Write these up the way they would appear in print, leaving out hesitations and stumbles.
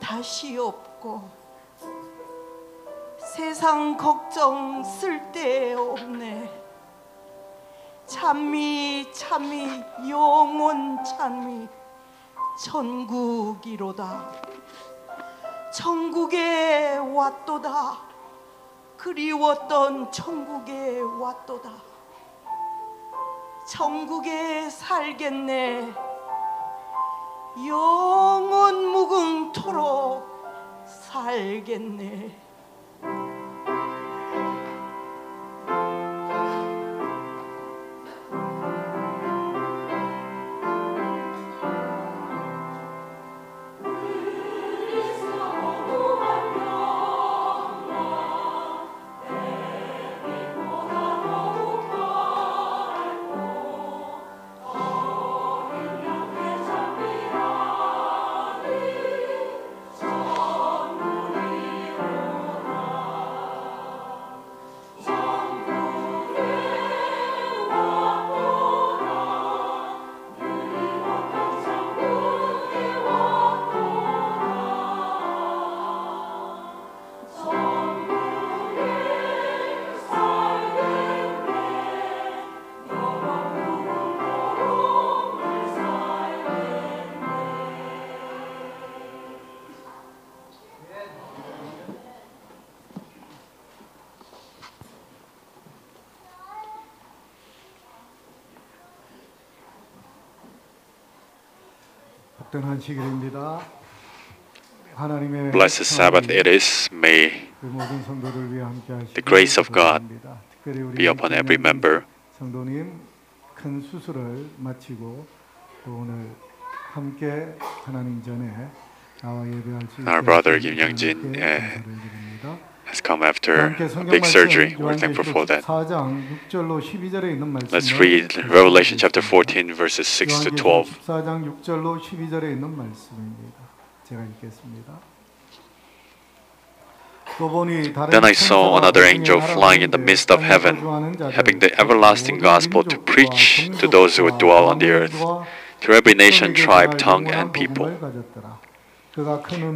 다시 없고 세상 걱정 쓸데없네. 찬미 찬미 영원 찬미 천국이로다. 천국에 왔도다. 그리웠던 천국에 왔도다. 천국에 살겠네. 영원 무궁토록 살겠네. Blessed Sabbath it is. May the grace of God be upon every member. 성도님 큰 수술을 마치고 또 오늘 함께 하나님 전에 나와 예배할 수 있게 Our brother Kim Young-jin has come after a big surgery. We're thankful for that. 4장 6절로 12절에 있는 말씀. Let's read Revelation chapter 14 verses 6 to 12. 14장 6절로 12절에 있는 말씀입니다. 제가 읽겠습니다. Then I saw another angel flying in the midst of heaven, having the everlasting gospel to preach to those who dwell on the earth, to every nation, tribe, tongue, and people,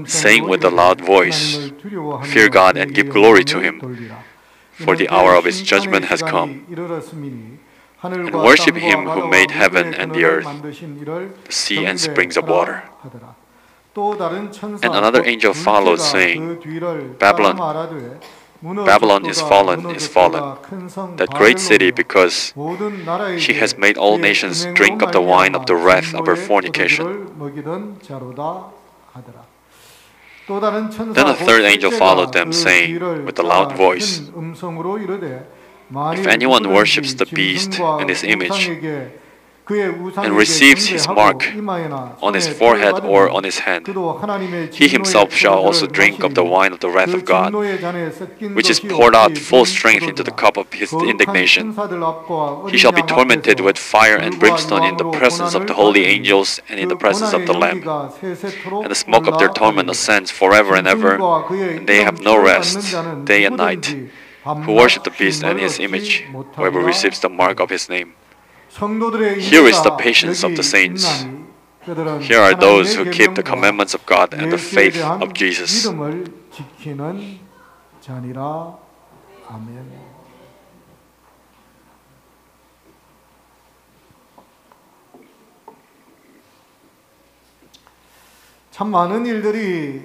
saying with a loud voice, Fear God and give glory to Him, for the hour of His judgment has come, and worship Him who made heaven and the earth, the sea and springs of water. And another angel followed, saying, Babylon, Babylon is fallen, that great city, because she has made all nations drink of the wine of the wrath of her fornication. Then a third angel followed them, saying with a loud voice, If anyone worships the beast and his image, and receives his mark on his forehead or on his hand, he himself shall also drink of the wine of the wrath of God, which is poured out full strength into the cup of his indignation. He shall be tormented with fire and brimstone in the presence of the holy angels and in the presence of the Lamb. And the smoke of their torment ascends forever and ever, and they have no rest, day and night, who worship the beast and his image, whoever receives the mark of his name. Here is the patience of the saints. Here are those who keep the commandments of God and the faith of Jesus. 참 많은 일들이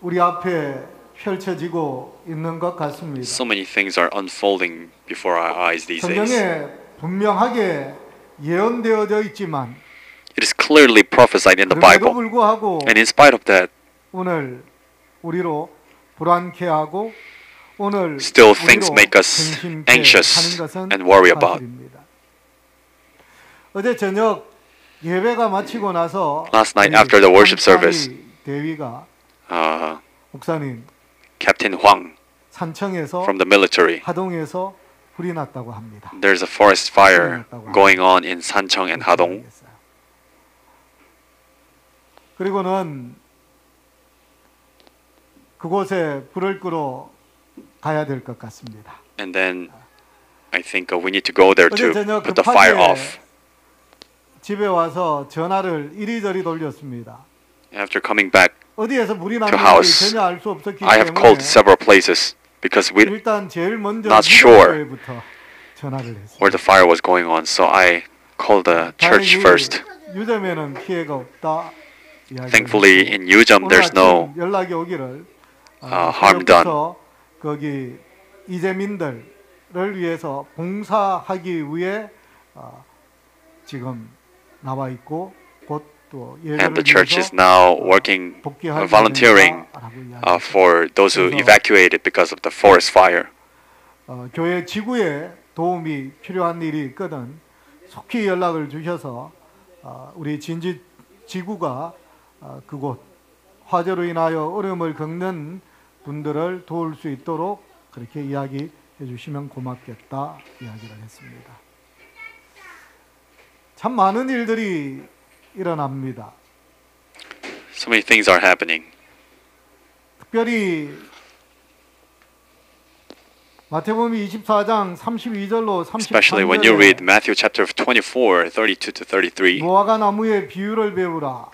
우리 앞에 펼쳐지고 있는 것 같습니다. So many things are unfolding before our eyes these days. 성경에 분명하게 예언되어져 있지만 It is clearly prophesied in the Bible. And in spite of that, 오늘 우리로 불안케하고 오늘 still things make us anxious and worry about. 어제 저녁 예배가 마치고 나서 Last night after the worship service, 대위가 목사님 Captain Huang 산청에서 from the military, 하동에서 불이 났다고 합니다. There's a forest fire going on in Sancheong and Hadong. 그리고는 그곳에 불을 끄러 가야 될 것 같습니다. And then I think we need to go there to put the fire off. 집에 와서 전화를 이리저리 돌렸습니다. After coming back 어디에서 물이 to 나는지 house. 전혀 알 수 없었기 I have 때문에 called several places because we 일단 제일 먼저 not sure 유대교회부터 전화를 했어요. where the fire was going on, so I called the church first. 유점에는 피해가 없다. 이야기를 Thankfully, 했고, in Yujam, 오늘 there's no 아침 연락이 오기를 harm done. 새벽부터 거기 이재민들을 위해서 봉사하기 위해 지금 나와 있고 곧 또 and the 예배를 church is 위해서 now working, 복귀할 volunteering 예정이다라고 이야기했어요. for those who 그래서 evacuated because of the forest fire. 교회 지구에 도움이 필요한 일이 있거든 속히 연락을 주셔서 우리 진지 지구가 그곳 화재로 인하여 어려움을 겪는 분들을 도울 수 있도록 그렇게 이야기해 주시면 고맙겠다 이야기를 했습니다. 참 많은 일들이 일어납니다. So many things are happening. 특별히 마태복음 24장 32절로 Especially when you 33절에 read Matthew chapter 24, 32 to 33, 무화과 나무의 비유를 배우라.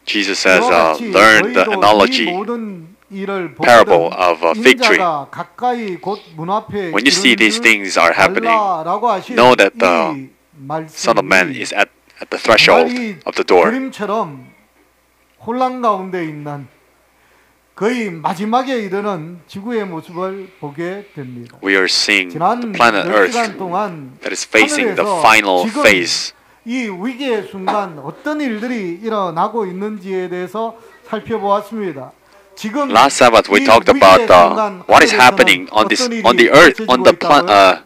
Jesus says, 이와 같이 learn the 너희도 이 analogy 모든 일을 parable 보거든 of a fig tree. 인자가 가까이 곧 문 앞에 When you see these things are happening, 알라라고 하신 know that 이 the Son of Man 말씀이 is at the threshold of the door. 그림처럼 혼란 가운데 있는 거의 마지막에 이르는 지구의 모습을 보게 됩니다. We are seeing 지난 the planet 몇 Earth 시간 동안 that is facing the 하늘에서 final 지금 phase. 이 위기의 순간 어떤 일들이 일어나고 있는지에 대해서 살펴보았습니다. 지금 Last Sabbath we 이 talked 위기의 about 순간 what is 하늘에서는 happening on 어떤 일이 on the earth, on the 펼쳐지고 있다고요?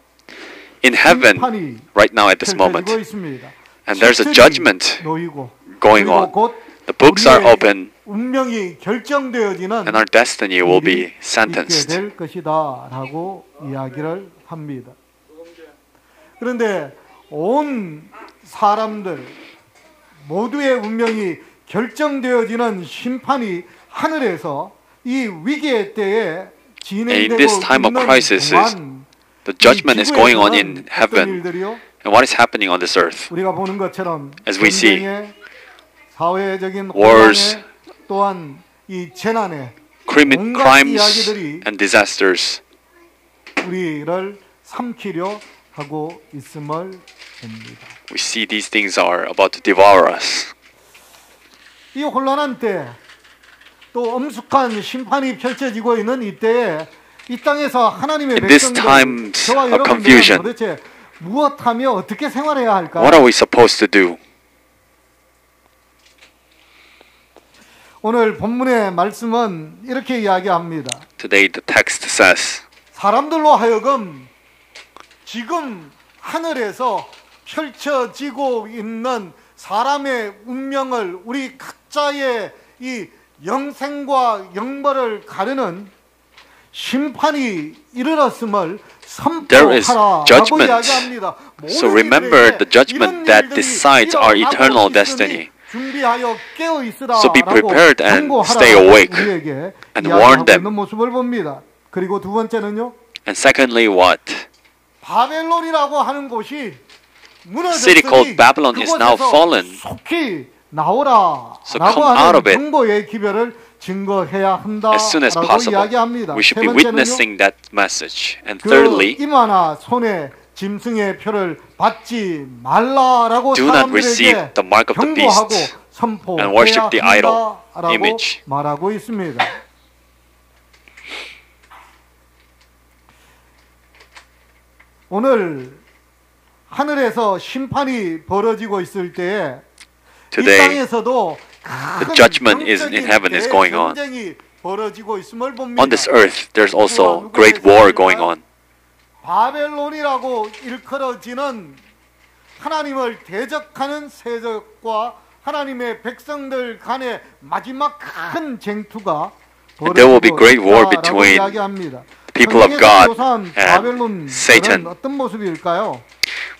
in heaven 심판이 right now at this moment, 펼쳐지고 있습니다. and there's a 책들이 judgment 놓이고 going 그리고 on. 곧 The books are 우리의 open, 운명이 결정되어지는 and our destiny will be 일이 있게 sentenced. 될 것이다라고 이야기를 합니다. 그런데 온 사람들 모두의 운명이 결정되어지는 심판이 하늘에서 이 위기의 때에 진행되고 In this time of 있는 crisis, 동안 The judgment is going on in 어떤 heaven, 일들이요? and what is happening on this earth? 우리가 보는 것처럼 As we see, 전쟁에, 사회적인 wars, 혼란에 또한 이 재난에 온갖 crimes 이야기들이 and disasters. 우리를 삼키려 하고 있음을 봅니다. We see these things are about to devour us. 이 혼란한 때, 또 엄숙한 심판이 펼쳐지고 있는 이때에 이 땅에서 하나님의 In this 백성들, times 저와 of 여러분들은 confusion, 도대체 무엇하며 어떻게 생활해야 할까? what are we supposed to do? 오늘 본문의 말씀은 이렇게 이야기합니다. Today the text says, 사람들로 하여금 지금 하늘에서 펼쳐지고 있는 사람의 운명을 우리 각자의 이 영생과 영벌을 가르는 심판이 이르렀음을 There is 선포하라라고 judgment. 이야기합니다. So 모든 remember 일들에 the judgment 이런 that 일들이 decides our 일어나고 eternal 있으니 destiny. 준비하여 깨어 있으라라고 So be prepared and 경고하라고 stay awake 우리에게 and 이야기하고 warn them. 있는 모습을 봅니다. 그리고 두 번째는요. And secondly, what? 바벨론이라고 하는 곳이 무너졌으니 City called Babylon is now 그곳에서 fallen. 속히 나오라 So 라고 come out 하는 of it 정보의 기별을 증거해야 as soon as 한다라고 possible. 이야기합니다. We should 세 be 번째는요. witnessing that message. And 그 thirdly, 이마나 손에 짐승의 표를 받지 말라라고 do not receive 사람들에게 the mark of the 경고하고 beast 선포해야 and worship the idol 한다라고 image. 말하고 있습니다. 오늘 하늘에서 심판이 벌어지고 있을 때에 이 today 땅에서도 the judgment is in heaven is going on. 전쟁이 벌어지고 있음을 봅니다. On this earth, there's also great war going on. 바벨론이라고 일컬어지는 하나님을 대적하는 세력과 하나님의 백성들 간의 마지막 큰 쟁투가 There will be great war 벌어지고 있다라고 between 이야기합니다. people of 성경에서 God 묘사한 and 바벨론은 Satan. 어떤 모습일까요?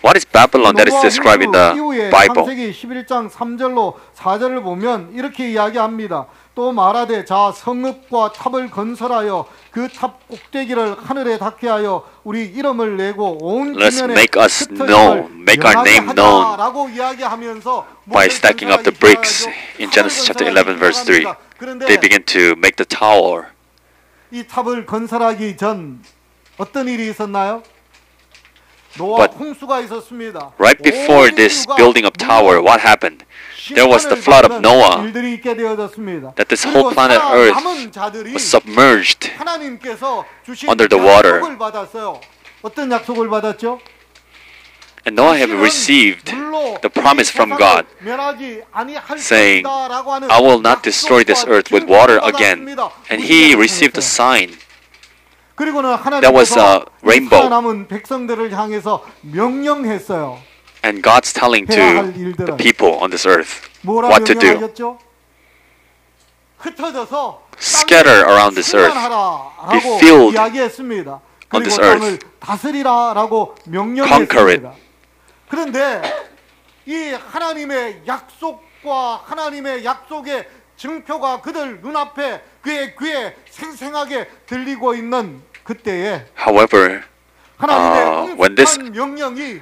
What is Babylon that is 노아와 described in lut the 이후에 Bible? 창세기 11장 3절로 4절을 보면 이렇게 이야기합니다. 또 말하되 자 성읍과 탑을 건설하여 그 탑 꼭대기를 하늘에 닿게 하여 우리 이름을 내고 온 Let's 지면에 make us 흩어짐을 known, make our 명하게 name known 하자라고 이야기하면서 by stacking up the bricks in Genesis chapter 11 verse 3. 그런데 They begin to make the tower. 이 탑을 건설하기 전 어떤 일이 있었나요? 노아 But 홍수가 있었습니다. Right before 온 this 인류가 building of tower, what happened? There was the flood of Noah, 일들이 있게 되어졌습니다. that this 그리고 whole planet Earth 살아남은 자들이 was submerged. 하나님께서 주신 under the water. 약속을 받았어요. 어떤 약속을 받았죠? And Noah had received the promise from God, saying, I will not destroy this earth with water again. And he received a sign. 그리고는 That was a 하나님께서 rainbow. 살아남은 백성들을 향해서 명령했어요. And God's telling to the people on this earth 뭐라 what to do. 명령하셨죠? 흩어져서 Scatter around this earth. Be 충만하라라고 filled 이야기했습니다. on 그리고 this 땅을 earth. 다스리라라고 Conquer 명령했습니다. 그런데 이 하나님의 약속과 하나님의 약속의 증표가 그들 눈앞에 그의 귀에 생생하게 들리고 있는 그때에 However, 하나님의 when this 명령이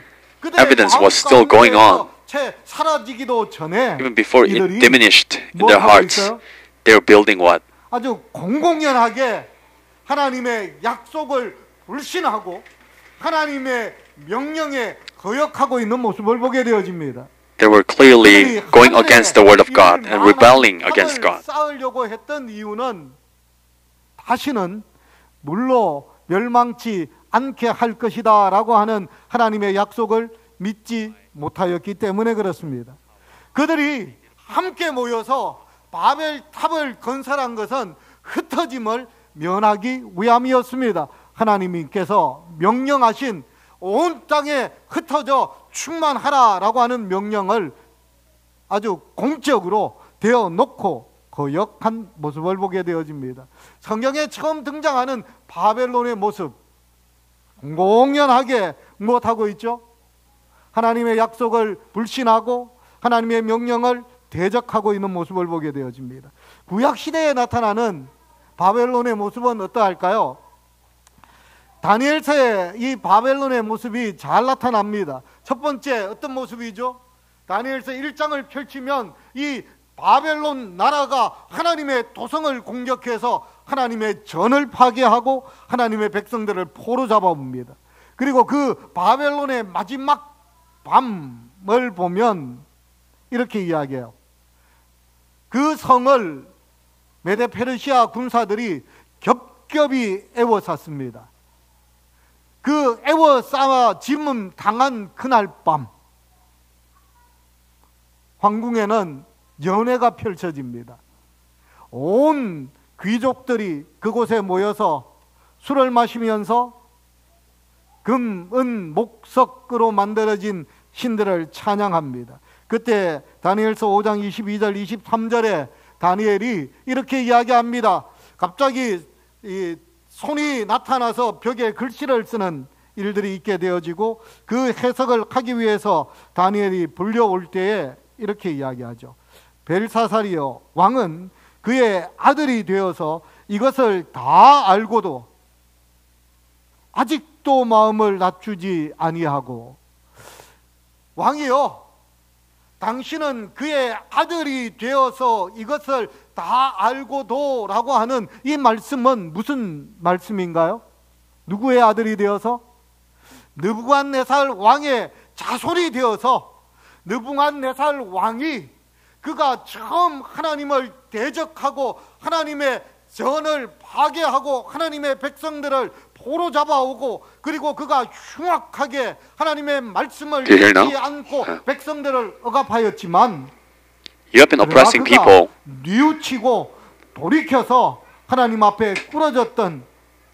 evidence was still going on, 채 사라지기도 전에 even before it 이들이 diminished in 뭘 their 하고 hearts, 있어요? they were building what? 아주 공공연하게 하나님의 약속을 불신하고 하나님의 명령에 거역하고 있는 모습을 보게 되어집니다. They were clearly going against the word of God and rebelling against God. 쌓으려고 했던 이유는 다시는 물로 멸망치 않게 할 것이다라고 하는 하나님의 약속을 믿지 못하였기 때문에 그렇습니다. 그들이 함께 모여서 바벨 탑을 건설한 것은 흩어짐을 면하기 위함이었습니다. 하나님께서 명령하신 온 땅에 흩어져 충만하라라고 하는 명령을 아주 공적으로 대어놓고 거역한 모습을 보게 되어집니다. 성경에 처음 등장하는 바벨론의 모습, 공공연하게 무엇하고 있죠? 하나님의 약속을 불신하고 하나님의 명령을 대적하고 있는 모습을 보게 되어집니다. 구약시대에 나타나는 바벨론의 모습은 어떠할까요? 다니엘서에 이 바벨론의 모습이 잘 나타납니다. 첫 번째 어떤 모습이죠? 다니엘서 1장을 펼치면 이 바벨론 나라가 하나님의 도성을 공격해서 하나님의 전을 파괴하고 하나님의 백성들을 포로 잡아옵니다. 그리고 그 바벨론의 마지막 밤을 보면 이렇게 이야기해요. 그 성을 메데 페르시아 군사들이 겹겹이 에워쌌습니다. 그 에워싸 짐음 당한 그날 밤 황궁에는 연회가 펼쳐집니다. 온 귀족들이 그곳에 모여서 술을 마시면서 금, 은, 목석으로 만들어진 신들을 찬양합니다. 그때 다니엘서 5장 22절 23절에 다니엘이 이렇게 이야기합니다. 갑자기 이 손이 나타나서 벽에 글씨를 쓰는 일들이 있게 되어지고 그 해석을 하기 위해서 다니엘이 불려올 때에 이렇게 이야기하죠. 벨사살이여 왕은 그의 아들이 되어서 이것을 다 알고도 아직도 마음을 낮추지 아니하고 왕이여 당신은 그의 아들이 되어서 이것을 다 알고도 라고 하는 이 말씀은 무슨 말씀인가요? 누구의 아들이 되어서? 느부갓네살 왕의 자손이 되어서 느부갓네살 왕이 그가 처음 하나님을 대적하고 하나님의 전을 파괴하고 하나님의 백성들을 포로 잡아오고 그리고 그가 흉악하게 하나님의 말씀을 듣지 않고 백성들을 억압하였지만 You have been oppressing people. 뉘우치고 돌이켜서 하나님 앞에 꾸러졌던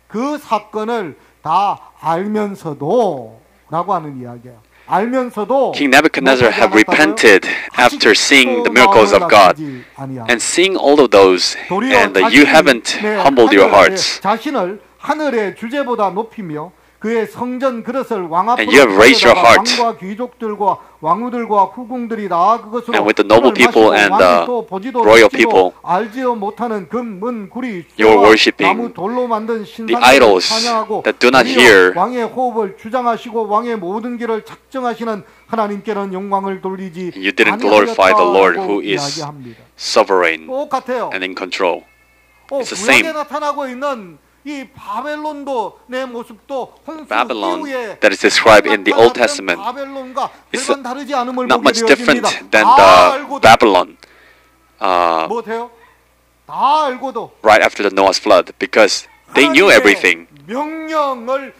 그 사건을 다 알면서도 라고 하는 이야기예요. 알면서도 King Nebuchadnezzar had repented after seeing the miracles of God and seeing all of those, and you haven't humbled your hearts. 자신을 하늘의 주제보다 높이며 그의 성전 그릇을 왕 앞으로 And you have raised your 가져다가 heart. 왕과 귀족들과 왕후들과 후궁들이 다 그것으로 And with the noble 술을 people 마시고 and 왕이 the 또 보지도 royal 듣지도 people, 알지도 못하는 금, 은, 구리, you are 쇠와 worshipping 나무, 돌로 만든 the 신상들을 idols 찬양하고 that do not 드디어 hear. 왕의 호흡을 주장하시고 왕의 모든 길을 작정하시는 하나님께는 영광을 돌리지 You didn't glorify the Lord who 아니하였다고 is 이야기합니다. sovereign 똑같아요. and in control. It's the 구약에 same. 나타나고 있는 이 바벨론도 내 모습도 홍수 Babylon 이후에 that is described in the Old 나타났던 Testament 바벨론과 is 별반 다르지 않음을 not 보게 much different 되어집니다. than 다 the 알고도 Babylon 못해요? 다 알고도 right after the Noah's flood because they knew 하나님의 everything. 명령을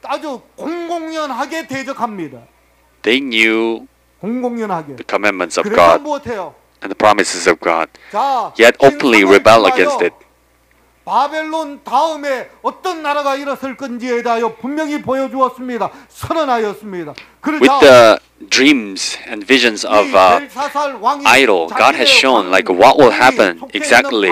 아주 공공연하게 대적합니다. They knew 공공연하게. the commandments of 그래서 God 못해요. and the promises of God, 자, yet openly 신성을 rebel 통하여 against it. 바벨론 다음에 어떤 나라가 일어설 건지에 대하여 분명히 보여주었습니다. 선언하였습니다. With the dreams and visions of idol, God has shown like what will happen exactly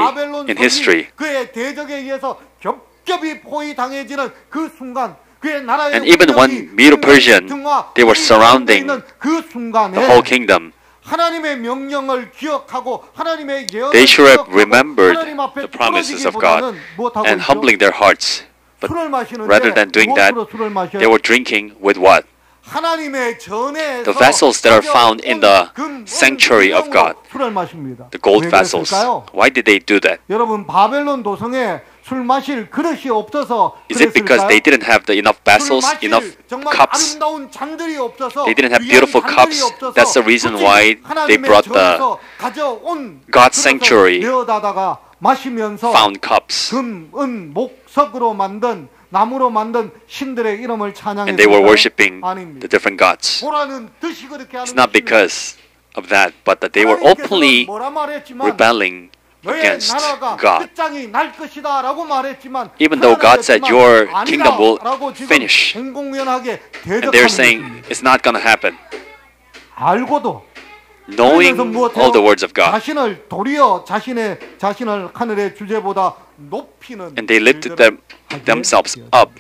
in history. 그의 대적에 의해서 겹겹이 포위당해지는 그 순간, 그의 나라의 And even when Medo-Persian, they were surrounding 그 순간에 the whole kingdom, 하나님의 명령을 기억하고 하나님의 예언을 they should have 기억하고 remembered 하나님 앞에 the promises of God 부러지기보다는 무엇하고 and 있죠? humbling their hearts. But 술을 마시는데 rather than doing that, 무엇으로 술을 마셔요? they were drinking with what? 하나님의 전에서 The vessels that are found in the 금, 은, sanctuary of 금으로 God. 술을 마십니다. The gold 왜 vessels. 그랬을까요? Why did they do that? 여러분 바벨론 도성에 술 마실 그릇이 없어서 Is it because they didn't have the enough vessels, 술 마실 enough 정말 cups? 아름다운 잔들이 없어서 They didn't have 귀한 beautiful 잔들이 cups. 없어서 That's the reason 굳이 why they 하나님의 brought the 전에서 가져온 God's 그릇을 sanctuary 내어다다가 마시면서 found cups. 금, 은, 목석으로 만든 나무로 만든 신들의 이름을 And they were 찬양했을까요? worshipping 아닙니다. the different gods. 보라는 듯이 그렇게 하는 It's not 것입니다. because of that, but that they were 하나님께서는 openly 뭐라 말했지만 rebelling 너의 against 나라가 God. 끝장이 날 것이다라고 말했지만 Even though God said your kingdom will 아니다라고 지금 finish. 공공연하게 And they're 대적하는 saying 것입니다. it's not going to happen. 알고도 Knowing 그러면서 무엇해요? all the words of God. 자신을 도리어 자신을 하늘의 주제보다 높이는 And they lifted 일들을 하게 themselves 되었습니다. up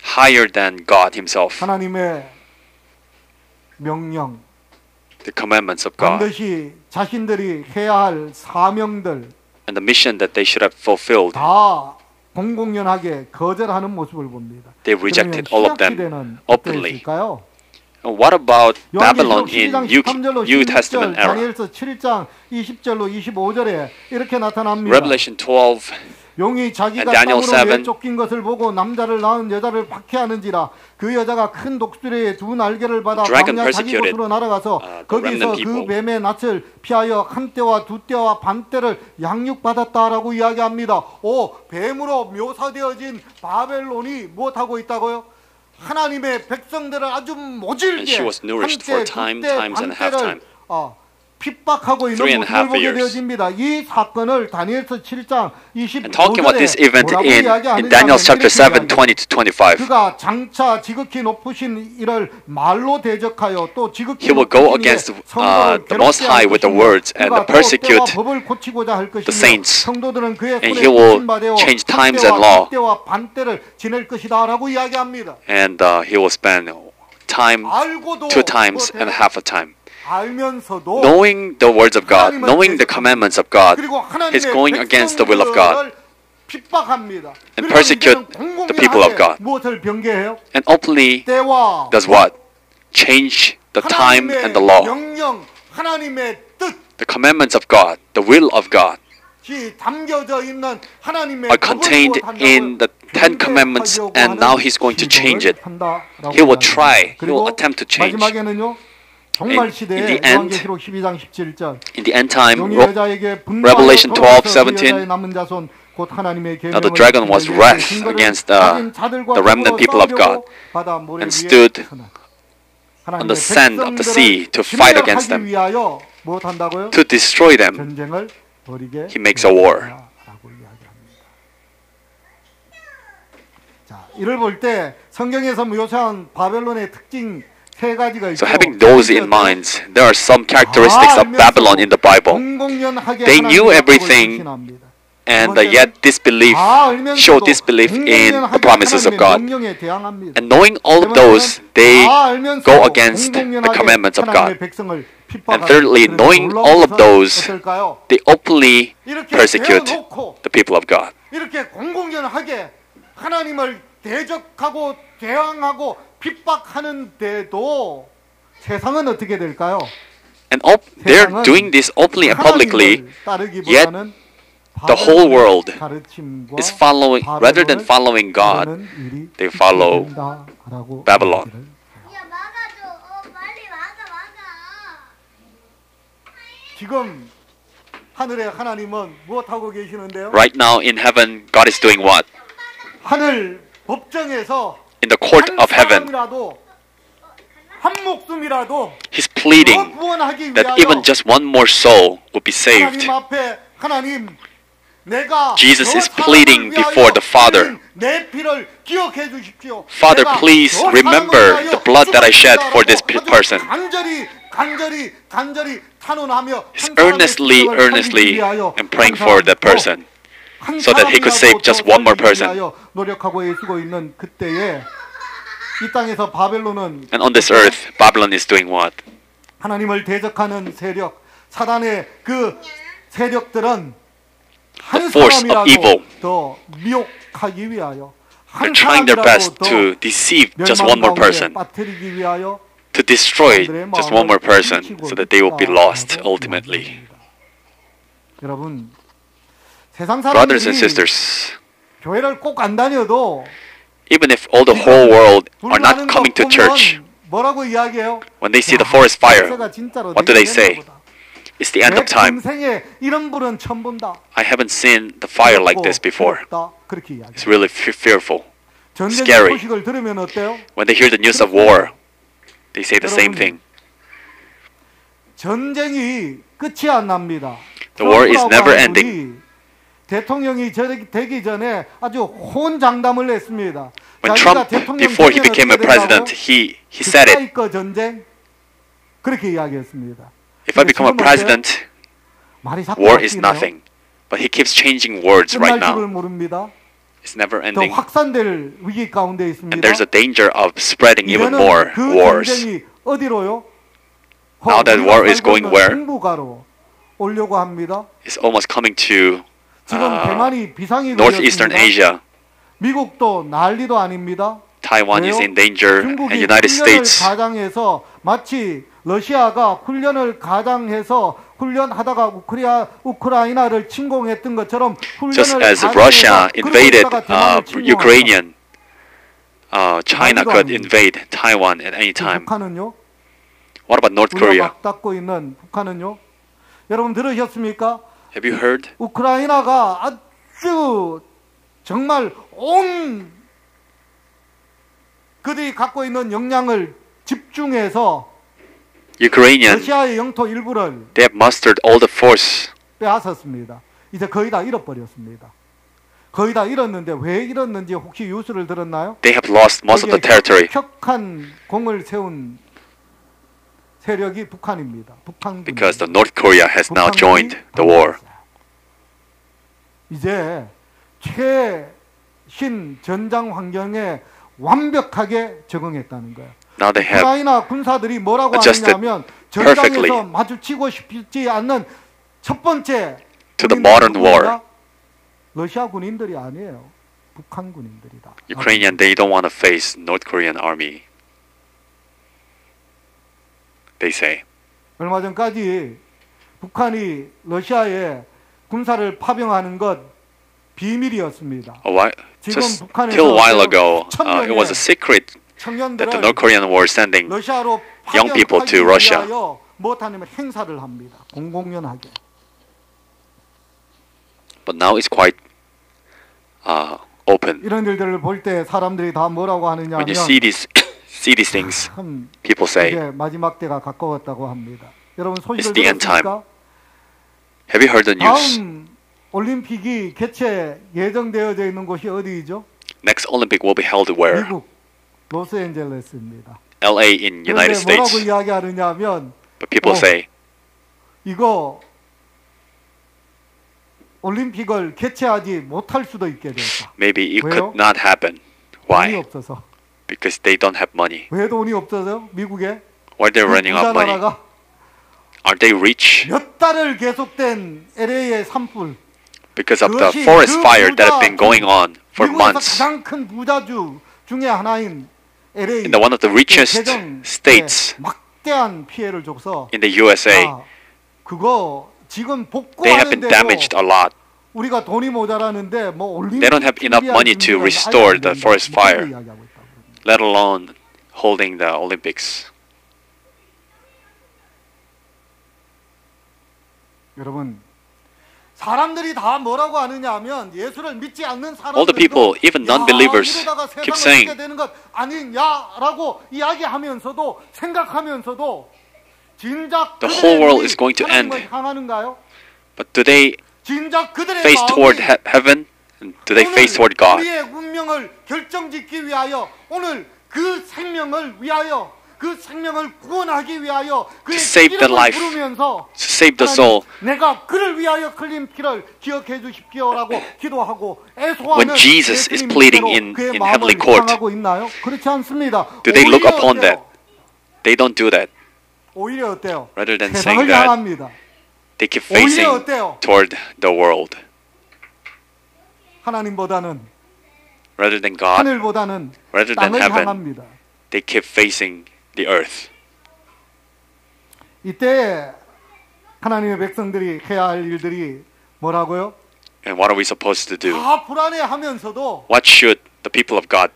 higher than God himself. 하나님의 명령 The commandments of God 반드시 자신들이 해야 할 사명들 and the mission that they should have fulfilled. 다 공공연하게 거절하는 모습을 봅니다. They rejected all of them openly. 어땠을까요? And what about Babylon in 요한계시록 12장 New 16절, Testament era? 다니엘서 7장 20절로 25절에 이렇게 나타납니다. Revelation 12 용이 자기가 And Daniel 땅으로 7. 내쫓긴 것을 보고 남자를 낳은 여자를 박해하는지라 그 여자가 큰 독수리의 두 날개를 받아 Dragon 광야 자기 persecuted, 곳으로 날아가서 the 거기서 remnant 그 people. 뱀의 낯을 피하여 한 떼와 두 떼와 반 떼를 양육받았다라고 이야기합니다. 뱀으로 묘사되어진 바벨론이 무엇하고 있다고요? 하나님의 백성들을 아주 모질게 And she was nourished for time, times and a half time. 핍박하고 있는 3.5 모습을 보게 years. 되어집니다. 이 사건을 다니엘서 7장 And talking about this 25절에 event 뭐라고 in 이야기하느냐 Daniel 하면 chapter 이렇게 7, 이야기합니다. 20 to 25. 그가 장차 지극히 높으신 이를 말로 대적하여 또 지극히 He will go 높으신 이의 against 성도를 the Most 괴롭게 High 할 with the 것이며 words and 그가 또 persecute 때와 법을 고치고자 할 것이며 the saints. 성도들은 그의 And 손에 he will 붙임받아 change 한 times 때와 and law. 두 때와 반 때를 지낼 것이다라고 이야기합니다. And he will spend time, 알고도 2 times and a half a time. 알면서도 Knowing the words of God, knowing the commandments of God, 그리고 is 하나님의 going against the will of God 백성들을 핍박합니다. and 그리고 persecute 이제는 the people of God. 무엇을 변개해요? and openly 때와 does what? Change the time 하나님의 and the law. 명령, 하나님의 뜻 The commandments of God, the will of God, 이 담겨져 있는 하나님의 are contained in the Ten Commandments, and now he's going to change it. He will try, he will attempt to change. 마지막에는요. 종말 in 시대에 the end, 요한계시록 12장 17절 In the end time, 용이 여자에게 Revelation 12:17, 남은 자손 곧 하나님의 now the 계명을 dragon was 지키는 wrath 증거를 against 가진 자들과 the remnant 더불어 people of God 싸우려고 바다 모래 and 위에 stood 서는 on the 하나님의 sand of the sea to fight against them. 침략하기 위하여 무엇 한다고요? To destroy them, 전쟁을 벌이게 he makes a war. 라고 이야기합니다. 자, 이를 볼 때 성경에서 묘사한 바벨론의 특징 세 가지가 있고 So having those in mind, there are some characteristics of Babylon in the Bible. 공공연하게 They knew 하나님의 약속을 everything, 불신합니다. and 두 번째는 yet disbelief, 다 알면서도 show disbelief in the 공공연하게 promises of 하나님의 God. 명령에 대항합니다. And knowing all of those, they go against the commandments of God. And thirdly, knowing all of those, they openly persecute the people of God. 이렇게 공공연하게 하나님을 대적하고 대항하고 핍박하는데도 세상은 어떻게 될까요? And they're doing this openly and publicly, yet the whole world is following, rather than following God, they follow Babylon. 야 막아줘. 빨리 막아. 지금 하늘에 하나님은 무엇하고 계시는데요? Right now in heaven, God is doing what? 하늘 법정에서 In the court 한 of heaven, 사람이라도 한 목숨이라도 He's pleading 더 구원하기 that 위하여 even just one more soul will be saved. 하나님 앞에 하나님 내가 Jesus 저 is 사람을 pleading 위하여 before the Father. 흘린 내 피를 기억해 주십시오. Father, 내가 please 저 remember 사람을 the blood that I shed for this 아주 person. 간절히 탄원하며 He's 한 사람의 earnestly 생명을 earnestly 살리기 위하여 and praying 한 for that 사람도 person 한 so that he could save 사람이라도 just 더 one more 살리기 person. 위하여 노력하고 애쓰고 있는 그때에 이 땅에서 바벨론은 And on this earth, Babylon is doing what? 하나님을 대적하는 세력, 사단의 그 세력들은 한 The force of 사람이라도 evil. 더 미혹하기 위하여 한 They're trying their best 사람이라도 to deceive 더 just one more 멸망 가운데 person, 빠뜨리기 위하여 to destroy just one more person so that they will be lost ultimately. 여러분, 세상 Brothers and 사람들이 sisters, 교회를 꼭 안 다녀도 even if all the whole world are 불나는 not coming 것 to church, 보면 뭐라고 이야기해요? when they see the 야, forest fire, 역사가 진짜로 what do they say? 되겠나 보다. It's the end 내 of time. 평생에 이런 불은 처음 본다. I haven't seen the fire like this before. 두렵다. 그렇게 이야기. It's really fearful. 전쟁 scary. 소식을 들으면 어때요? When they hear the news of war, they say the same thing. 전쟁이 끝이 안 납니다. The war is 트럼프라고 never 하는 ending. 분이 대통령이 되기 전에 아주 호언장담을 했습니다. When 자기가 Trump, 대통령 before he 되면 became a 어떻게 president, 된다고? he said it. 스파이커 전쟁 그렇게 이야기했습니다. If I become a 지금 어때요? president, 말이 자꾸 war is 바뀌네요. nothing. But he keeps changing words right 끝날 줄을 now. 모릅니다. It's never 더 ending. 확산될 위기 가운데 있습니다. And there's a danger of spreading even 이제는 more 그 wars. 전쟁이 어디로요? Now that war is going where? 동북아로 오려고 합니다. It's almost coming to 지금 대만이 비상이 northeastern 걸렸습니다. Asia. 미국도 난리도 아닙니다. Taiwan is 왜요? in danger, and 중국이 United 훈련을 States. 가장해서 마치 러시아가 훈련을 가장해서 훈련하다가 우크라이나를 침공했던 것처럼 Just 훈련을 as 가장해서 Russia 그러고 invaded 있다가 대만을 침공한다. Ukrainian, China 말도 could 안 돼. invade Taiwan at any time. 북한은요? What about North 우리가 Korea? 맞닿고 있는 북한은요? 여러분 들으셨습니까? Have you heard? 우크라이나가 아주 정말 온 그들이 갖고 있는 역량을 집중해서 Ukrainian, 러시아의 영토 일부를 they have mustered all the force. 빼앗았습니다. 이제 거의 다 잃어버렸습니다. 거의 다 잃었는데 왜 잃었는지 혹시 뉴스를 들었나요? They have lost most of the territory 혁혁한 공을 세운 세력이 북한입니다. 북한군. because the North Korea has now joined the war. 이제 최신 전장 환경에 완벽하게 적응했다는 거예요. Now they have 우크라이나 군사들이 뭐라고 adjusted 하느냐면 perfectly 전장에서 마주치고 싶지 않는 첫 번째 to the 군인들이 modern 누구냐? war. 러시아 군인들이 아니에요. 북한 군인들이다. Ukrainian, they don't want to face North Korean army. They say. 얼마 전까지 북한이 러시아에 군사를 파병하는 것 비밀이었습니다. Just till a while ago, it was a secret that the 청년들을 North Korean were sending 러시아로 young people to Russia. 못하면 행사를 합니다. 공공연하게. But now it's quite open. 이런 일들을 볼 때 사람들이 다 뭐라고 하느냐 When you 하면 see these things, 참 people say, 이제 마지막 때가 가까웠다고 합니다. 여러분 It's 소식을 the end time. 들었습니까? have you heard the news? 다음 올림픽이 개최 예정되어져 있는 곳이 어디이죠? Next Olympic will be held where? 미국 로스앤젤레스입니다. LA in United 그런데 뭐라고 States. 이야기하느냐면 But people say, 이거 올림픽을 개최하지 못할 수도 있게 됐다. Maybe it 왜요? could not happen. 돈이 Why? 없어서. Because they don't have money. 왜 돈이 없어서 미국에? Why they're 그 running 부자 out of money? 나라가 Are they rich? 몇 달을 계속된 LA의 산불. Because of the 그것이 forest 그 fire that have 부자- been going on for 미국에서 months. 가장 큰 부자주 중에 하나인 LA. In the one of the richest 재정에 states 막대한 피해를 줘서 in the USA, 그거 지금 they have been damaged 복구하는데도 a lot. 우리가 돈이 모자라는데 뭐 올림픽 They don't have enough money to restore the forest fire. Let alone holding the Olympics. 여러분, 사람들이 다 뭐라고 하느냐 하면 예수를 믿지 않는 All the people, 사람들도 even non-believers, 이러다가 keep 세상을 saying, 믿게 되는 것 아니냐라고 이야기하면서도 생각하면서도 진작 The whole world is 그들의 going to 눈이 end. 하나님을 향하는가요? But do they 진작 그들의 face toward heaven? And do they face toward God? 우리의 운명을 결정짓기 위하여 오늘 그 생명을 위하여 그 생명을 구원하기 위하여 그의 save the 이름을 life, 부르면서 to save the 하나님, soul. 내가 그를 위하여 흘린 피를 기억해 주십시오라고 기도하고 애소하는 When Jesus is 예수님 pleading 믿음으로 in 그의 heavenly 마음을 court, 향하고 있나요? 그렇지 않습니다. Do they look 오히려 upon 어때요? that? They don't do that. 오히려 어때요? Rather than 세상을 saying that, 향합니다. they keep 오히려 facing 어때요? toward the world. 하나님보다는 Rather than God, 하늘보다는 rather than 땅을 heaven, 향합니다. they keep facing the earth. 이때 하나님의 백성들이 해야 할 일들이 뭐라고요? And what are we supposed to do? 다 불안해하면서도 What should the people of God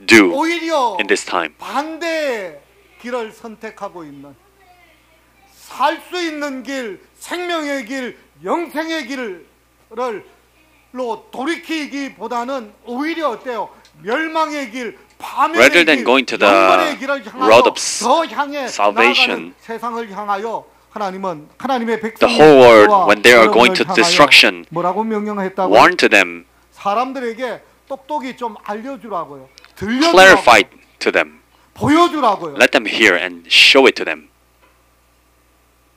do 오히려 in this time? 반대의 길을 선택하고 있는 살 수 있는 길, 생명의 길, 영생의 길로 돌이키기보다는 오히려 어때요? 멸망의 길, 파멸의 Rather 길, than going to the 영원의 길을 향하여 road of 더 향해 salvation, 나아가는 세상을 향하여 하나님은 하나님의 the 백성을 whole world, when they are going to destruction, 뭐라고 명령했다고? warn to them, 사람들에게 똑똑히 좀 알려주라고요. 들려주라고요. clarify to them, 보여주라고요. let them hear and show it to them.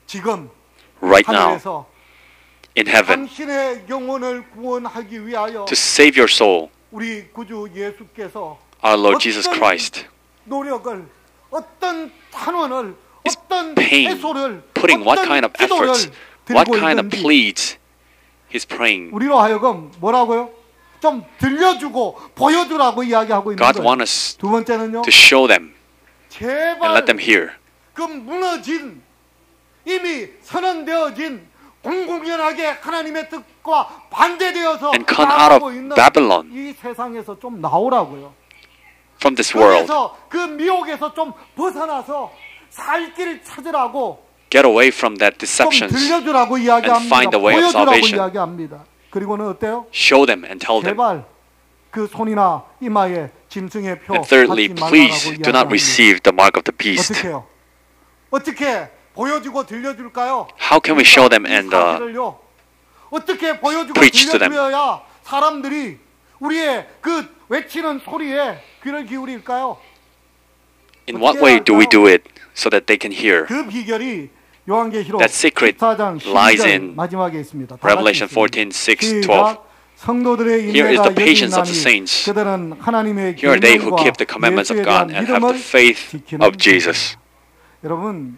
지금 Right now, 하늘에서 in heaven, 당신의 영혼을 구원하기 위하여 to save your soul, 우리 구주 예수께서 our Lord Jesus Christ 노력을 어떤 탄원을 is 어떤 paying, 애소를 putting what 어떤 kind of 기도를 efforts, what 드리고 kind of 있는지 pleads He's praying. 우리로 하여금 뭐라고요? 좀 들려주고 보여주라고 이야기하고 있는 God 거예요. wants us 두 번째는요. to show them and 제발 let them hear. 그 무너진 이미 선언되어진 공공연하게 하나님의 뜻과 반대되어서 And come out 나아가고 of 있는 Babylon, 이 세상에서 좀 나오라고요. from this world. 그래서 그 미혹에서 좀 벗어나서 살 길을 찾으라고 Get away from that 좀 deceptions. 들려주라고 and 이야기합니다. find the way of 보여주라고 salvation. 이야기합니다. 그리고는 어때요? Show them and tell them. 제발 그 손이나 이마에 짐승의 표 And thirdly, 받지 말라고 please do not 이야기합니다. receive the mark of the beast. 어떻게 해요? 어떻게 보여주고 들려줄까요? How can we show them 이 and 사실을요, 어떻게 보여주고 preach to them? 들려줘야 사람들이 우리의 그 외치는 소리에 귀를 기울일까요? in what way do we do it so that they can hear? 그 비결이 요한계시록 That secret 14장 lies 12절 in 마지막에 있습니다. 다 Revelation 같이 있습니다. 14:6, 12. 시작. 성도들의 Here is 인내가 the 여기 patience of 있나니 the saints. 그들은 하나님의 Here are they who 계명과 keep the commandments of 예수에 God 대한 and have the 믿음을 faith 지키는 of Jesus. 여러분,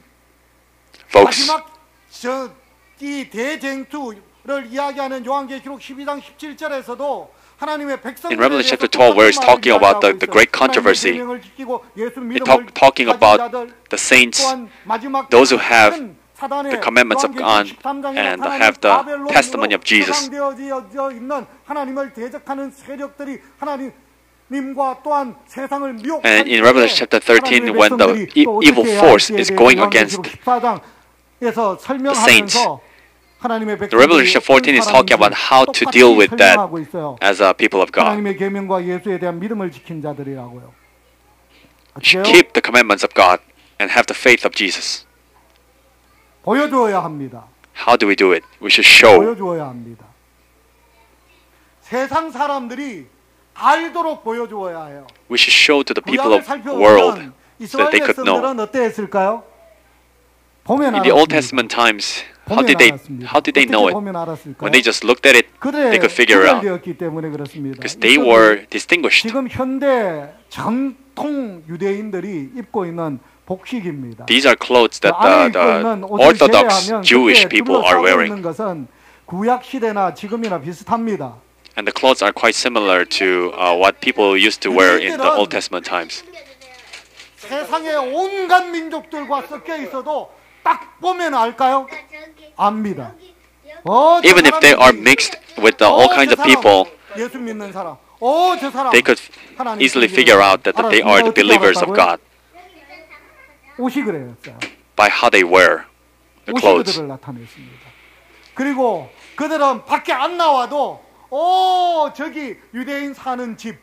Folks, 마지막 이 대쟁투를 이야기하는 요한계시록 12장 17절에서도 하나님의 백성들에 in Revelation 대해서 chapter 12, where it's 똑같은 talking 말을 about the 이야기하고 great 있어요. controversy, 하나님의 계명을 지키고 예수 it's 믿음을 talking 가진 about 자들, the saints, 또한 마지막 those who have 큰 사단의 the commandments of God 요한계시록 13장에 and 나타나는 have the 바벨론으로 testimony of Jesus. 저장되어져 있는 하나님을 대적하는 세력들이 하나님과 또한 세상을 미혹하는 And in Revelation chapter 13, when the evil force is going against 에서 설명하면서 하나님의 the Revelation 14 is talking about how to deal with that as a people of God. 하나님의 계명과 예수에 대한 믿음을 지킨 자들이라고요. 어때요? Keep the commandments of God and have the faith of Jesus. 보여주어야 합니다. How do we do it? We should show. 보여주어야 합니다. 세상 사람들이 알도록 보여주어야 해요. We should show to the people 구약을 of the world 살펴보면 so that 이스라엘 they could know. 백성들은 어땠을까요? 보면 In the Old 알았습니다. Testament times, How did they know it? When they just looked at it, they could figure it out. Because they were distinguished. 지금 현대 정통 유대인들이 입고 있는 복식입니다. These are clothes that the Orthodox Jewish people are wearing. 것은 구약 시대나 지금이나 비슷합니다. And the clothes are quite similar to what people used to wear in the Old Testament times. 세상의 온갖 민족들과 섞여 있어도 딱 보면 알까요? 압니다. Even if they are mixed with all kinds of people, 예수 믿는 사람. 저 사람. they could easily figure out that they are the believers of God 옷이 그랬어요. by how they wear the 옷이 clothes. 그들을 나타냈습니다. 그리고 그들은 밖에 안 나와도 저기 유대인 사는 집.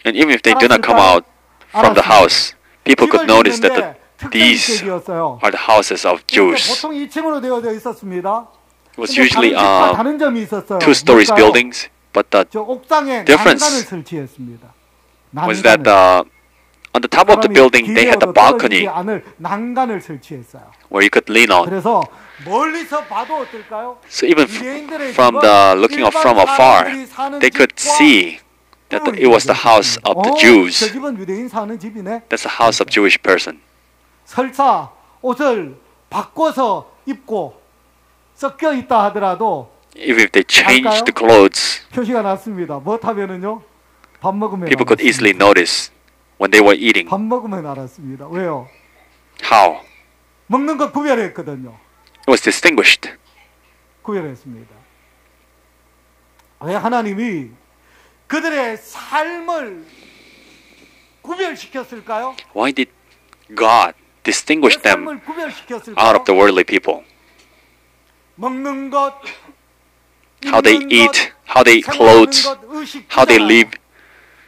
And even if they do not come out from the house, people could notice that these are the houses of Jews. 보통 2층으로 되어져 있었습니다. It was usually 다른 점이 있었어요. 2-story buildings, but the 저 옥상에 difference 난간을 설치했습니다. was that on the top of the building they had the balcony 난간을 설치했어요. where you could lean on. 그래서 멀리서 봐도 어떨까요? So even from the looking up from afar, they could see that it was the house of the 저 Jews. 집은 유대인 사는 집이네. That's the house of Jewish person. 설사 옷을 바꿔서 입고 섞여 있다 하더라도 Even if they changed the clothes, 표시가 났습니다. 뭐 타면은요? 밥 먹으면 people could easily notice when they were eating. 밥 먹으면 알았습니다. 왜요? How? 먹는 거 구별했거든요. It was distinguished. 구별했습니다. 왜 하나님이 그들의 삶을 구별시켰을까요? Why did God distinguish 왜 them 삶을 구별시켰을까요? out of the worldly people? 먹는 것, How they 입는 eat, 것, how they 생활하는 clothe, 것, 의식, how they 기잖아요. live.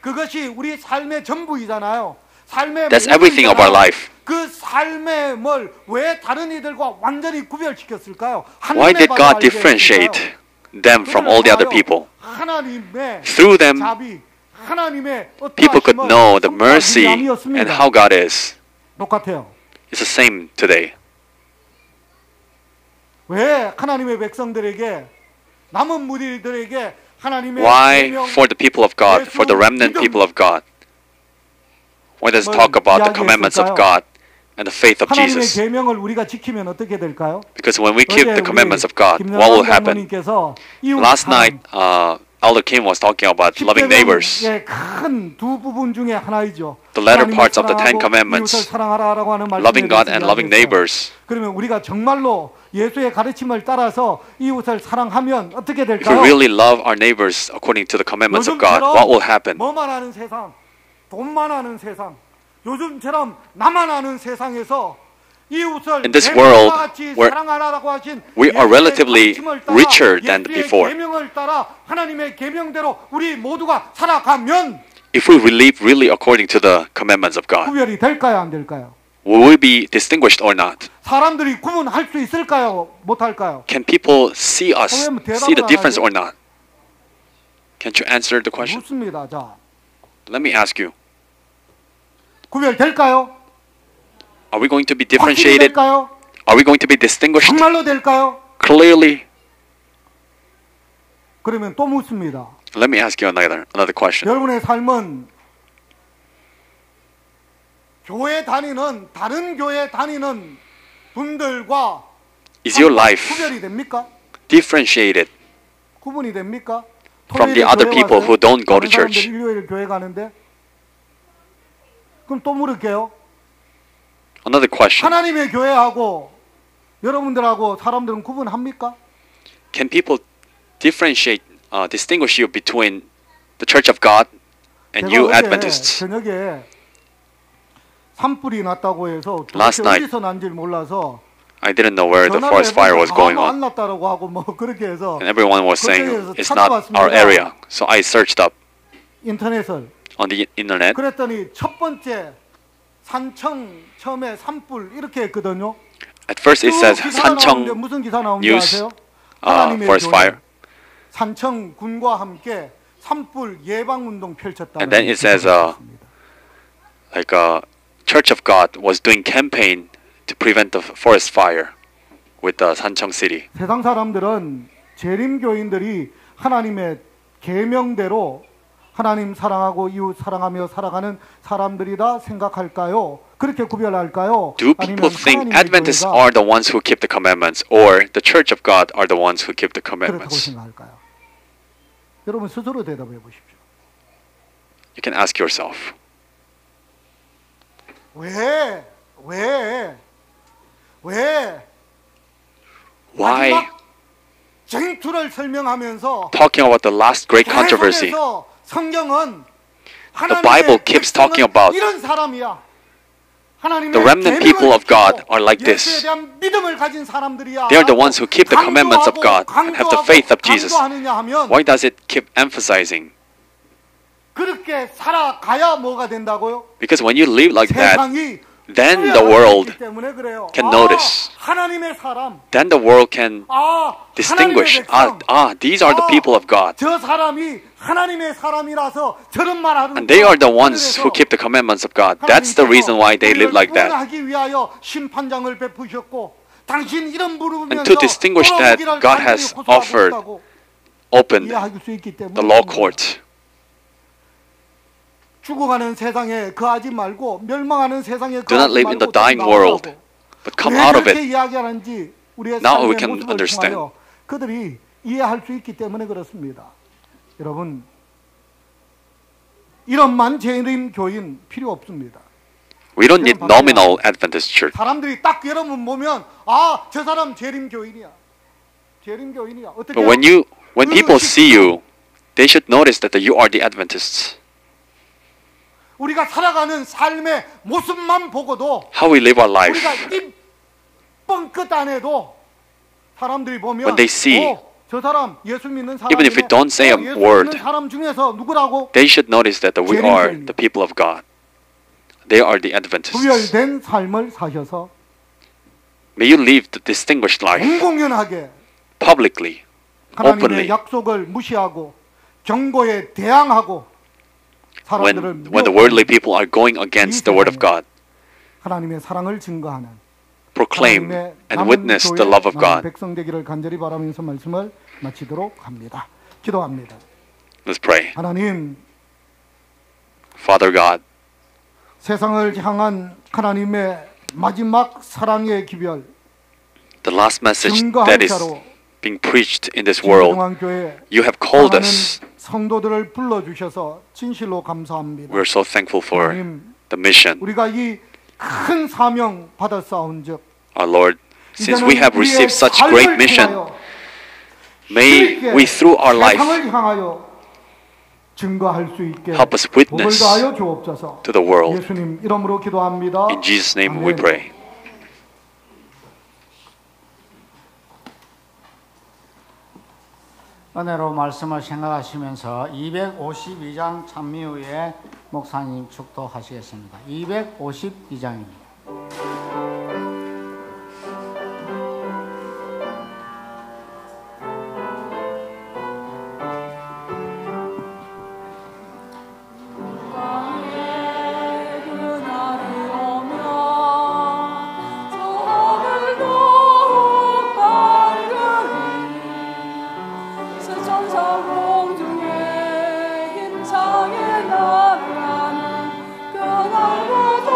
그것이 우리 삶의 전부이잖아요. 삶의 That's everything of our 모든이잖아요. life. 그 삶의 뭘 왜 다른 이들과 완전히 구별시켰을까요? Why did God differentiate them from all the other people? 하나님의 Through them, 자비, 하나님의 people could 어떠하심은 know the 전부 다 mercy 위함이었습니다. and how God is. 똑같아요. It's the same today. 왜 하나님의 백성들에게 남은 무리들에게 하나님의 Why 계명, for the people of God, for the remnant people of God? Why does it talk about the commandments of God and the faith of 하나님의 Jesus? 계명을 우리가 지키면 어떻게 될까요? Because when we keep 어제 the commandments 우리 of God, what will happen? 장로님께서 이웃 Last 사랑, night, Elder Kim was talking about loving neighbors. 큰 두 부분 중에 하나이죠. The latter 하나님을 parts of the Ten 사랑하고 Commandments, 이웃을 사랑하라라고 하는 말씀에 loving God 대해서 and loving 이야기했어요. neighbors. 그러면 우리가 정말로 예수의 가르침을 따라서 이웃을 사랑하면 어떻게 If we 될까요? really love our neighbors according to the commandments of God, what will happen? 뭐만 하는 세상, 돈만 하는 세상, 요즘처럼 나만 아는 세상에서 이웃을 In this 내 world, 몸과 같이 where 사랑하라고 하신 we are 예수의 relatively 가르침을 따라 richer than 예수의 before. 계명을 따라 하나님의 계명대로 우리 모두가 살아가면 If we live really according to the commandments of God, 구별이 될까요, 안 될까요? will we be distinguished or not? 사람들이 구분할 수 있을까요, 못할까요? Can people see us, 왜 대답을 see the 안 difference 하죠? or not? Can't you answer the question? 묻습니다. 자, Let me ask you. 구별될까요? Are we going to be 확실히 differentiated? 될까요? Are we going to be distinguished 정말로 될까요? clearly? 그러면 또 묻습니다. Let me ask you another question. 여러분의 삶은 교회 다니는 다른 교회 다니는 분들과 Is your life 구별이 됩니까? differentiated 구분이 됩니까? from the 토요일에 other 교회 people 와서요? who don't go to 다른 사람들 church? 일요일 교회 가는데 그럼 또 물을게요. Another question. 하나님의 교회하고 여러분들하고 사람들은 구분합니까? Can people differentiate, distinguish you between the Church of God and 제가 you 어제 Adventists? 저녁에 산불이 났다고 해서 Last 도대체 night, 어디서 난지 몰라서 I didn't know where the 전화를 forest fire was 해보니까 going 아무 on. 안 났다라고 하고 뭐 그렇게 해서 And everyone was saying 그쪽에서 it's not 찾아봤습니다. our area. So I searched up 인터넷을 on the internet. 그랬더니 첫 번째 산청 처음에 산불 이렇게 했거든요. At first it 그 says 기사가 나오는데 산청 무슨 기사 나오는지 news, 아세요? 하나님의 forest 교회, fire. 산청 군과 함께 산불 예방 운동 펼쳤다. And then it says, like Church of God was doing campaign to prevent the forest fire. with the Sancheong city. 세상 사람들은 재림 교인들이 하나님의 계명대로 하나님 사랑하고 이웃 사랑하며 살아가는 사람들이다 생각할까요? 그렇게 구별할까요? Do people think Adventists are the ones who keep the commandments, or the Church of God are the ones who keep the 그렇다고 commandments? 생각할까요? 여러분 스스로 대답해 보십시오. You can ask yourself. 왜? Why? 마지막 쟁투를 설명하면서 Talking about the last great controversy, 계속해서 성경은 the Bible keeps talking about 이런 사람이야. the remnant people of God are like this. 예수에 대한 믿음을 가진 사람들이야. They are the ones who keep the commandments of God and have the faith of Jesus. 강조하느냐 하면 Why does it keep emphasizing? 그렇게 살아가야 뭐가 된다고요? Because when you live like that, 세상이 then the world 때문에 그래요. can notice. 하나님의 사람. Then the world can distinguish. These are the people of God. 저 사람이 하나님의 사람이라서 저런 말 하는. And they are the ones who keep the commandments of God. That's the reason why they live like that. 하기 위하여 심판장을 베푸셨고, 당신 이름 부르면서 And to distinguish that, God has opened the law court. 죽어가는 세상에 거하지 말고 멸망하는 세상에 Do not live in the dying world, but come out of it. 이야기하는지 우리의 Now we 삶의 can 모습을 understand. 통하여 그들이 이해할 수 있기 때문에 그렇습니다. 여러분, 이런만 재림 교인 필요 없습니다. We don't need nominal Adventist church. 사람들이 딱 여러분 보면 저 사람 재림 교인이야. 재림 교인이야. 어떻게? But when people see you, they should notice that you are the Adventists. 우리가 살아가는 삶의 모습만 보고도 How we live our life. 우리가 입 뻥끗 안 해도 사람들이 보면 When they see, 저 사람 예수 믿는 사람 even if we don't say a 예수 word, 믿는 사람 중에서 누구라고? they should notice that we are the people of God. They are the Adventists. 구별된 삶을 사셔서 May you live the distinguished life 공공연하게 publicly, 하나님의 openly. 약속을 무시하고 경고에 대항하고 사람들을 When the worldly people are going against the word of God, 하나님의 사랑을 증거하는 proclaim and witness the love of God. 백성 되기를 간절히 바라면서 말씀을 마치도록 합니다. 기도합니다. Let's pray. 하나님, Father God, 세상을 향한 하나님의 마지막 사랑의 기별, the last message 증거할 that is 자로 being preached in this world, 진정한교회 you have called us. 성도들을 불러주셔서 진실로 감사합니다. We're so thankful for 하나님, the mission. 우리가 이 큰 사명 받았사온즉 Our Lord, since we have received such great mission, may we through our life 세상을 향하여 증거할 수 있게 help us 복을 witness 다하여 주옵소서. to the world. 예수님 이름으로 기도합니다. In Jesus' name we 아멘. pray. 은혜로 말씀을 생각하시면서 252장 찬미후에 목사님 축도하시겠습니다. 252장입니다. 힘차게 날아가는 그날부터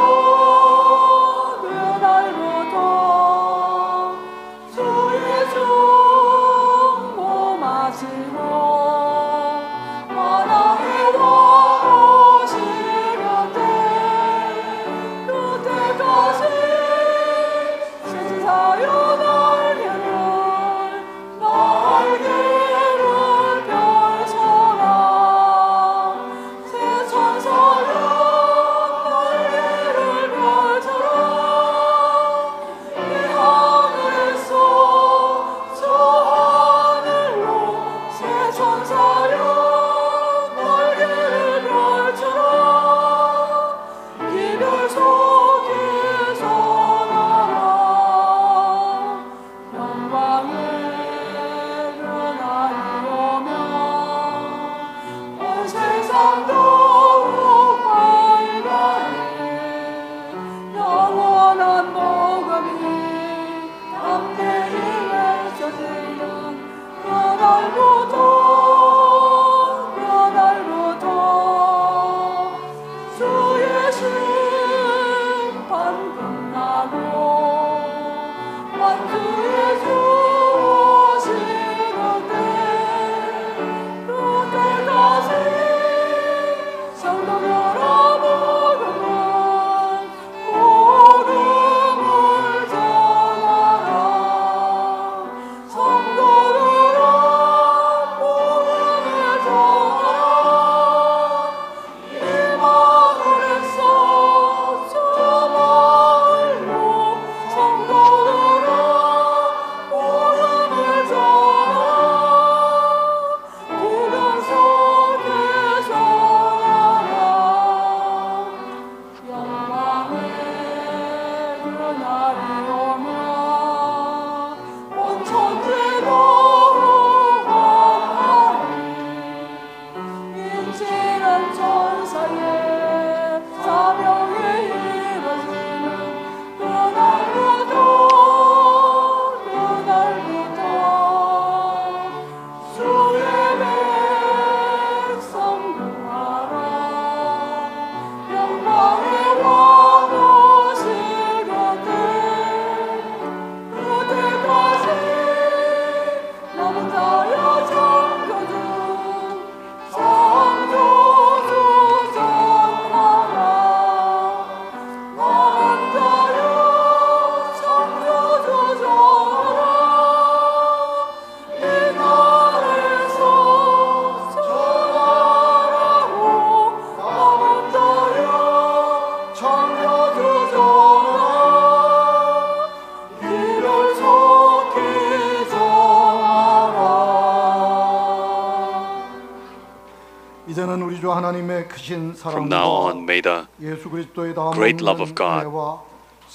하나님의 크신 From now 사랑과 on, may the 예수 그리스도의 great love 다함없는 of God 은혜와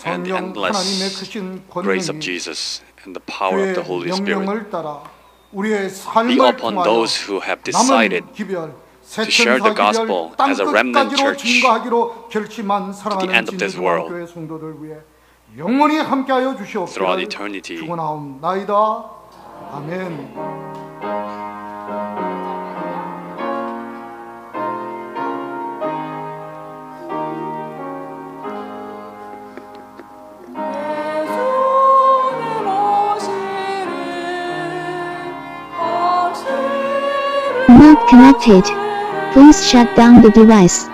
and 성령 하나님의 endless 크신 grace of 권능이 Jesus and the power of the 그의 Holy Spirit 명령을 따라 우리의 be 삶을 upon 통하여 those who have decided 남은 기별 to share the gospel as a remnant 땅끝까지로 church 증거하기로 결심한 the 사랑하는 end of this world. 진리교회 성도들 위해 영원히 함께하여 throughout 주시옵기를 eternity. 축원하옵나이다. 아멘. Not connected. Please shut down the device.